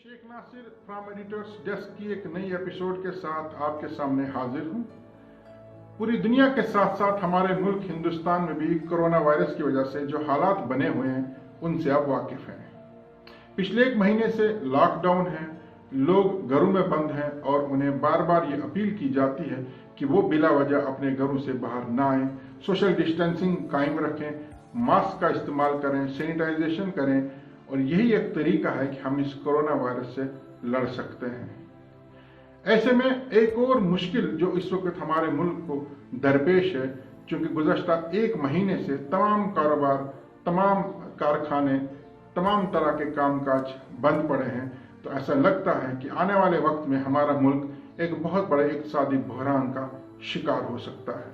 Sheikh Nasir from editors desk की एक नई एपिसोड के साथ आपके सामने हाजिर हूं। पूरी दुनिया के साथ साथ हमारे मुल्क हिंदुस्तान में भी कोरोना वायरस की वजह से जो हालात बने हुए हैं उनसे आप वाकिफ हैं। पिछले एक महीने से लॉकडाउन है, लोग घरों में बंद हैं और उन्हें बार बार ये अपील की जाती है कि वो बिला वजह अपने घरों से बाहर ना आए, सोशल डिस्टेंसिंग कायम रखें, मास्क का इस्तेमाल करें, सैनिटाइजेशन करें और यही एक तरीका है कि हम इस कोरोना वायरस से लड़ सकते हैं। ऐसे में एक और मुश्किल जो इस वक्त हमारे मुल्क को दरपेश है, क्योंकि गुज़श्ता एक महीने से तमाम कारोबार, तमाम कारखाने, तमाम तरह के कामकाज बंद पड़े हैं, तो ऐसा लगता है कि आने वाले वक्त में हमारा मुल्क एक बहुत बड़े इक़्तिसादी बहरान का शिकार हो सकता है।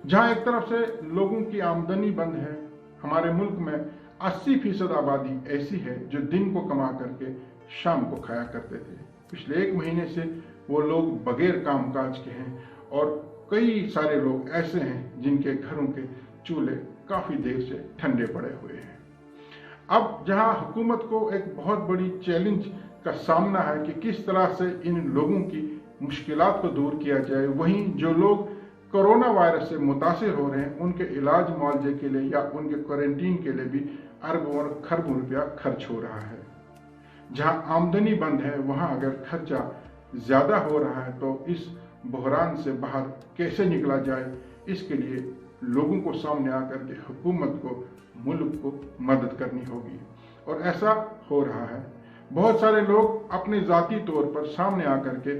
जहां एक तरफ से लोगों की आमदनी बंद है, हमारे मुल्क में 80% आबादी ऐसी है जो दिन को कमा करके शाम को खाया करते थे। पिछले एक महीने से वो लोग बगैर कामकाज के हैं और कई सारे लोग ऐसे हैं जिनके घरों के चूल्हे काफी देर से ठंडे पड़े हुए हैं। अब जहां हुकूमत को एक बहुत बड़ी चैलेंज का सामना है कि किस तरह से इन लोगों की मुश्किलात को दूर किया जाए, वहीं जो लोग कोरोना वायरस से मुतासिर हो रहे हैं उनके इलाज मुआवजे के लिए या उनके क्वारंटीन के लिए भी अरबों और खरबों रुपया खर्च हो रहा है। जहां आमदनी बंद है वहां अगर खर्चा ज्यादा हो रहा है तो इस बहरान से बाहर कैसे निकला जाए, इसके लिए लोगों को सामने आकर के हुकूमत को, मुल्क को मदद करनी होगी और ऐसा हो रहा है। बहुत सारे लोग अपने जाती तौर पर सामने आकर के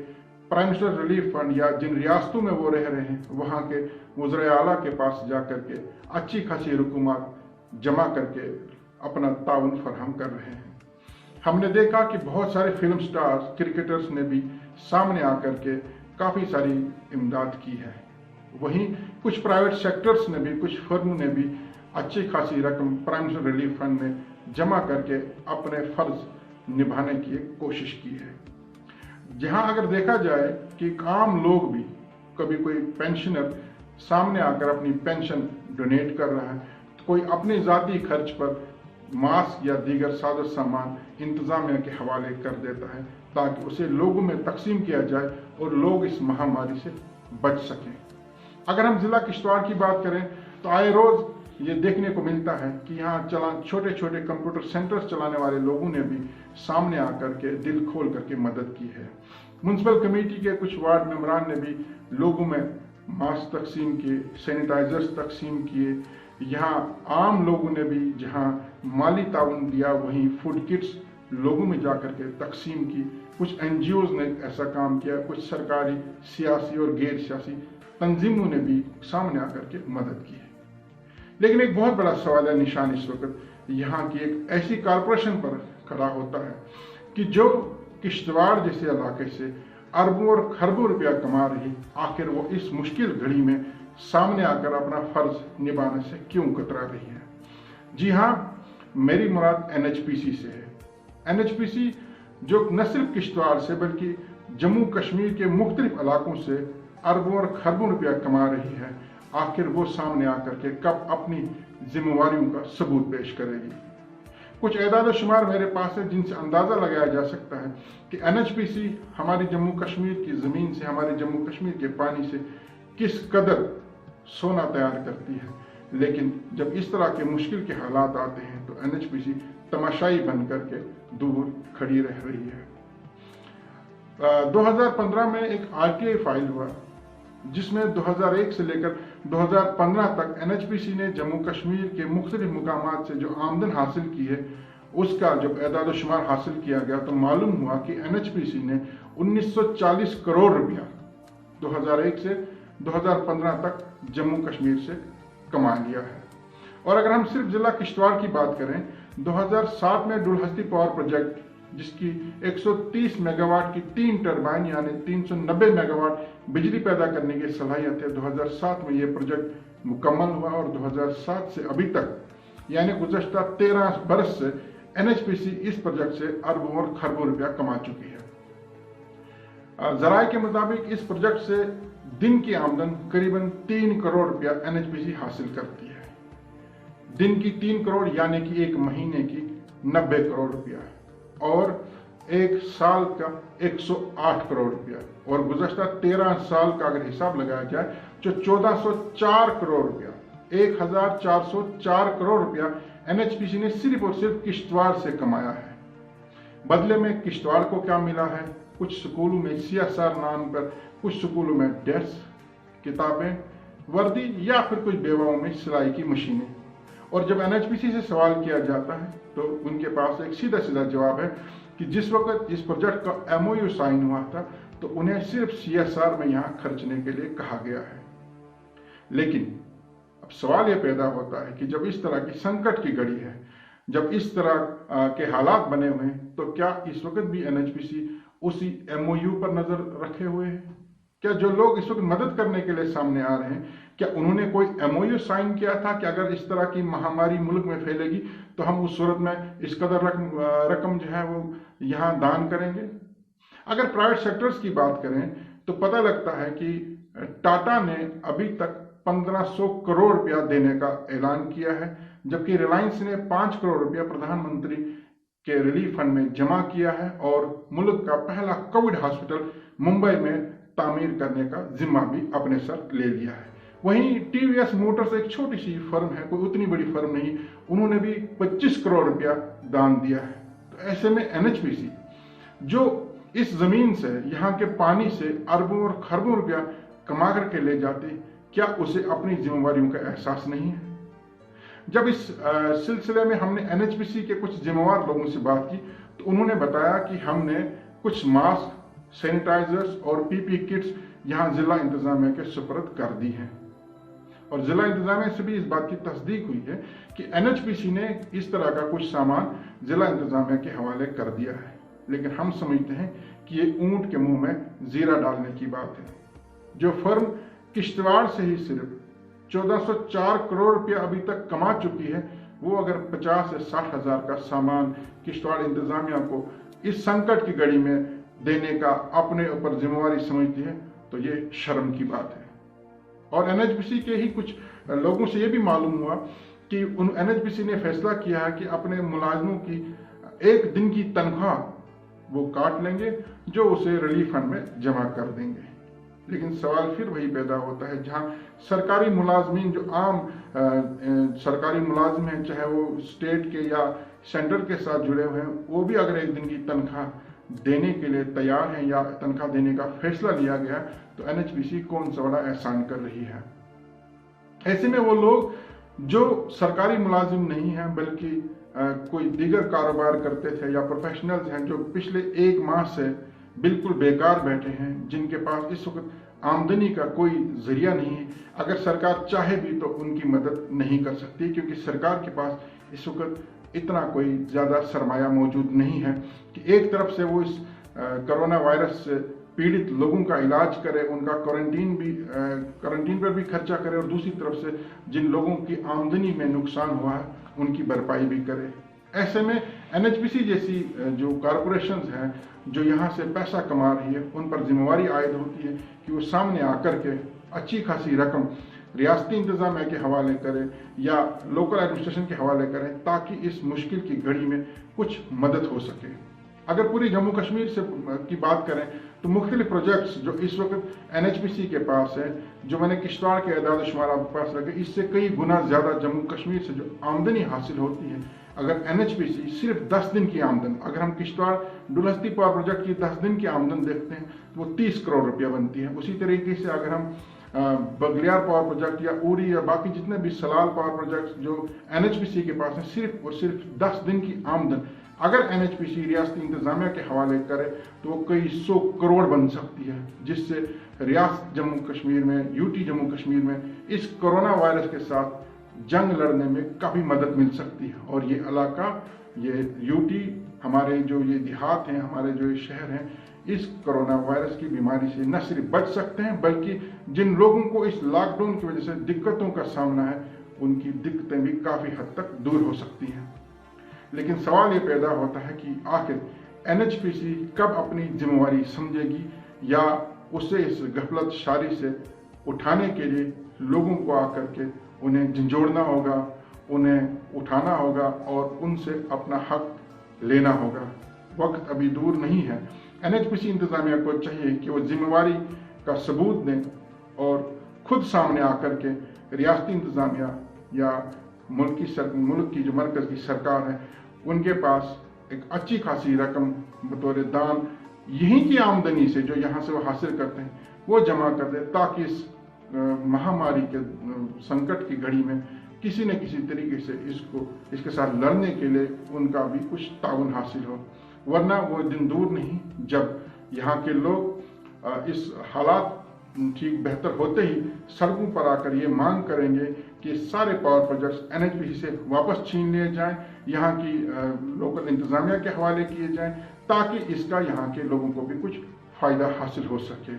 प्राइम मिनिस्टर रिलीफ फंड या जिन रियासतों में वो रह रहे हैं वहाँ के वज़ीर आला के पास जाकर के अच्छी खासी रकूमात जमा करके अपना ताउन फराहम कर रहे हैं। हमने देखा कि बहुत सारे फिल्म स्टार्स, क्रिकेटर्स ने भी सामने आकर के काफ़ी सारी इमदाद की है। वहीं कुछ प्राइवेट सेक्टर्स ने भी, कुछ फर्मों ने भी अच्छी खासी रकम प्राइम मिनिस्टर रिलीफ फंड में जमा करके अपने फर्ज निभाने की एक कोशिश की है। जहां अगर देखा जाए कि आम लोग भी, कभी कोई पेंशनर सामने आकर अपनी पेंशन डोनेट कर रहा है, तो कोई अपने ज़ाती खर्च पर मास्क या दीगर साजो सामान इंतजामिया के हवाले कर देता है ताकि उसे लोगों में तकसीम किया जाए और लोग इस महामारी से बच सकें। अगर हम ज़िला किश्तवाड़ की बात करें तो आए रोज़ ये देखने को मिलता है कि यहाँ छोटे छोटे कंप्यूटर सेंटर्स चलाने वाले लोगों ने भी सामने आकर के दिल खोल करके मदद की है। म्युनिसिपल कमेटी के कुछ वार्ड मेंबरान ने भी लोगों में मास्क तकसीम किए, सैनिटाइजर्स तकसीम किए। यहाँ आम लोगों ने भी जहाँ माली ताउन दिया, वहीं फूड किट्स लोगों में जाकर के तकसीम की। कुछ NGOs ने ऐसा काम किया, कुछ सरकारी, सियासी और गैर सियासी तंजीमों ने भी सामने आकर के मदद की है। लेकिन एक बहुत बड़ा सवाल है, निशान इस वक्त यहाँ की एक ऐसी कॉरपोरेशन पर खड़ा होता है कि जो किश्तवाड़ जैसे इलाके से अरबों और खरबों रुपया कमा रही, आखिर वो इस मुश्किल घड़ी में सामने आकर अपना फर्ज निभाने से क्यों कतरा रही है। जी हाँ, मेरी मुराद NHPC से है। NHPC जो न सिर्फ किश्तवाड़ से बल्कि जम्मू कश्मीर के मुख्तलिफ इलाकों से अरबों और खरबों रुपया कमा रही है, आखिर वो सामने आकर के कब अपनी जिम्मेवारियों का सबूत पेश करेगी। कुछ एदाद शुमार मेरे पास है जिनसे अंदाज़ा लगाया जा सकता है कि NHPC हमारी जम्मू कश्मीर की ज़मीन से, हमारे जम्मू कश्मीर के पानी से किस कदर सोना तैयार करती है, लेकिन जब इस तरह के मुश्किल के हालात आते हैं तो NHPC तमाशाई बन करके दूर खड़ी रह रही है। 2015 में एक RTI फाइल हुआ जिसमें 2001 से लेकर 2015 तक NHPC ने जम्मू कश्मीर के मुख्तलिफ मुकामात से जो आमदन हासिल की है उसका जब एदाद शुमार हासिल किया गया तो मालूम हुआ कि NHPC ने 1940 करोड़ रुपया 2001 से 2015 तक जम्मू कश्मीर से कमा लिया है। और अगर हम सिर्फ जिला किश्तवाड़ की बात करें, 2007 में डुलहस्ती पावर प्रोजेक्ट जिसकी 130 मेगावाट की 3 टरबाइन यानी 390 मेगावाट बिजली पैदा करने की सलाहियत है, 2007 में ये प्रोजेक्ट मुकम्मल हुआ और 2007 से अभी तक यानी गुज़श्ता 13 बरस से NHPC इस प्रोजेक्ट से अरबों और खरबों रुपया कमा चुकी है। ज़राए के मुताबिक इस प्रोजेक्ट से दिन की आमदन करीबन 3 करोड़ रुपया NHPC हासिल करती है। दिन की 3 करोड़ यानी कि एक महीने की 90 करोड़ रुपया। और एक साल का 108 करोड़ रुपया, और गुज़श्ता 13 साल का अगर हिसाब लगाया जाए तो 1404 करोड़ रुपया, 1404 करोड़ रुपया एनएचपीसी ने सिर्फ और सिर्फ किश्तवाड़ से कमाया है। बदले में किश्तवाड़ को क्या मिला है? कुछ स्कूलों में CSR नाम पर, कुछ स्कूलों में डेस्क, किताबें, वर्दी, या फिर कुछ बेवाओं में सिलाई की मशीनें। और जब एनएचपीसी से सवाल किया जाता है तो उनके पास एक सीधा सीधा जवाब है कि जिस वक्त इस प्रोजेक्ट का MOU साइन हुआ था तो उन्हें सिर्फ CSR में यहाँ खर्चने के लिए कहा गया है। लेकिन अब सवाल यह पैदा होता है कि जब इस तरह की संकट की घड़ी है, जब इस तरह के हालात बने हुए हैं, तो क्या इस वक्त भी एनएचपीसी उसी MOU पर नजर रखे हुए हैं? क्या जो लोग इस वक्त मदद करने के लिए सामने आ रहे हैं, क्या उन्होंने कोई MOU साइन किया था कि अगर इस तरह की महामारी मुल्क में फैलेगी तो हम उस सूरत में इस कदर रकम जो है वो यहाँ दान करेंगे? अगर प्राइवेट सेक्टर्स की बात करें तो पता लगता है कि टाटा ने अभी तक 1500 करोड़ रुपया देने का ऐलान किया है, जबकि रिलायंस ने 5 करोड़ रुपया प्रधानमंत्री के रिलीफ फंड में जमा किया है और मुल्क का पहला कोविड हॉस्पिटल मुंबई में तामीर करने का जिम्मा भी अपने सर ले लिया है। वहीं TVS मोटर्स एक छोटी सी फर्म है, कोई उतनी बड़ी फर्म नहीं, उन्होंने भी 25 करोड़ रुपया दान दिया है। तो ऐसे में एनएचपीसी जो इस जमीन से, यहाँ के पानी से अरबों और खरबों रुपया कमा करके ले जाती, क्या उसे अपनी जिम्मेवारियों का एहसास नहीं है? जब इस सिलसिले में हमने एनएचपीसी के कुछ जिम्मेवार लोगों से बात की तो उन्होंने बताया कि हमने कुछ मास्क, सैनिटाइजर्स और PPE किट्स यहाँ जिला इंतजामिया के सुपुर्द कर दी हैं। और जिला इंतजामिया से भी इस बात की तस्दीक हुई है कि एनएचपीसी ने इस तरह का कुछ सामान जिला इंतजामिया के हवाले कर दिया है। लेकिन हम समझते हैं कि ये ऊंट के मुंह में जीरा डालने की बात है। जो फर्म किश्तवाड़ से ही सिर्फ 1404 करोड़ रुपया अभी तक कमा चुकी है, वो अगर 50 से 60 हजार का सामान किश्तवाड़ इंतजामिया को इस संकट की घड़ी में देने का अपने ऊपर जिम्मेवारी समझती है तो ये शर्म की बात है। और एनएचपीसी के ही कुछ लोगों से ये भी मालूम हुआ कि एनएचपीसी ने फैसला किया है कि अपने मुलाजमों की एक दिन की तनख्वाह वो काट लेंगे जो उसे रिलीफ फंड में जमा कर देंगे। लेकिन सवाल फिर वही पैदा होता है, जहां सरकारी मुलाजमीन जो आम सरकारी मुलाजिम हैं, चाहे वो स्टेट के या सेंटर के साथ जुड़े हुए हैं, वो भी अगर एक दिन की तनख्वाह देने के लिए तैयार हैं या तनख्वाह देने का फैसला लिया गया तो एनएचपीसी कौन सा बड़ा एहसान कर रही है। ऐसे में वो लोग जो सरकारी मुलाजिम नहीं हैं बल्कि कोई दीगर कारोबार करते थे या प्रोफेशनल्स हैं जो पिछले 1 माह से बिल्कुल बेकार बैठे हैं, जिनके पास इस वक्त आमदनी का कोई जरिया नहीं है, अगर सरकार चाहे भी तो उनकी मदद नहीं कर सकती, क्योंकि सरकार के पास इस वक्त इतना कोई ज़्यादा सरमाया मौजूद नहीं है कि एक तरफ से वो इस कोरोना वायरस से पीड़ित लोगों का इलाज करे, उनका क्वारंटीन पर भी खर्चा करे, और दूसरी तरफ से जिन लोगों की आमदनी में नुकसान हुआ है उनकी भरपाई भी करे। ऐसे में एनएचपीसी जैसी जो कॉरपोरेशंस हैं जो यहाँ से पैसा कमा रही है, उन पर जिम्मेवारी आयद होती है कि वो सामने आकर के अच्छी खासी रकम रियासती इंतजामिया के हवाले करें या लोकल एडमिनिस्ट्रेशन के हवाले करें, ताकि इस मुश्किल की घड़ी में कुछ मदद हो सके। अगर पूरी जम्मू कश्मीर से की बात करें तो मुख्तलिफ प्रोजेक्ट्स जो इस वक्त एनएचपीसी के पास है, जो मैंने किश्तवाड़ के एदाद शुमार आपके पास रखे, इससे कई गुना ज़्यादा जम्मू कश्मीर से जो आमदनी हासिल होती है, अगर एनएचपीसी सिर्फ 10 दिन की आमदन, अगर हम किश्तवाड़ डुलहस्ती पावर प्रोजेक्ट की 10 दिन की आमदन देखते हैं तो वो 30 करोड़ रुपया बनती है। उसी तरीके से अगर हम बगलियार पावर प्रोजेक्ट या उरी या बाकी जितने भी सलाल पावर प्रोजेक्ट जो एनएचपीसी के पास हैं, सिर्फ और सिर्फ 10 दिन की आमदन अगर एनएचपीसी रियासती इंतजामिया के हवाले करे तो वो कई 100 करोड़ बन सकती है, जिससे रियासत जम्मू कश्मीर में, यूटी जम्मू कश्मीर में इस कोरोना वायरस के साथ जंग लड़ने में काफ़ी मदद मिल सकती है। और ये इलाका, ये यूटी, हमारे जो ये देहात हैं, हमारे जो ये शहर हैं, इस कोरोना वायरस की बीमारी से न सिर्फ बच सकते हैं बल्कि जिन लोगों को इस लॉकडाउन की वजह से दिक्कतों का सामना है, उनकी दिक्कतें भी काफ़ी हद तक दूर हो सकती हैं। लेकिन सवाल ये पैदा होता है कि आखिर एनएचपीसी कब अपनी जिम्मेवारी समझेगी, या उसे इस गफलत शारी से उठाने के लिए लोगों को आकर के उन्हें झंझोड़ना होगा, उन्हें उठाना होगा और उनसे अपना हक लेना होगा। वक्त अभी दूर नहीं है। NHPC इंतजामिया को चाहिए कि वो जिम्मेवारी का सबूत दें और खुद सामने आकर के रियासती इंतजामिया या मुल्क की जो मरकज़ की सरकार है उनके पास एक अच्छी खासी रकम बतौर दान यहीं की आमदनी से जो यहाँ से वो हासिल करते हैं वो जमा कर दे, ताकि इस महामारी के संकट की घड़ी में किसी न किसी तरीके से इसके साथ लड़ने के लिए उनका भी कुछ ताउन हासिल हो। वरना वो दिन दूर नहीं जब यहाँ के लोग इस हालात ठीक बेहतर होते ही सड़कों पर आकर ये मांग करेंगे कि सारे पावर प्रोजेक्ट्स NHPC से वापस छीन लिए जाएं, यहाँ की लोकल इंतजामिया के हवाले किए जाएं, ताकि इसका यहाँ के लोगों को भी कुछ फ़ायदा हासिल हो सके।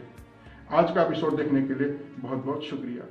आज का एपिसोड देखने के लिए बहुत बहुत शुक्रिया।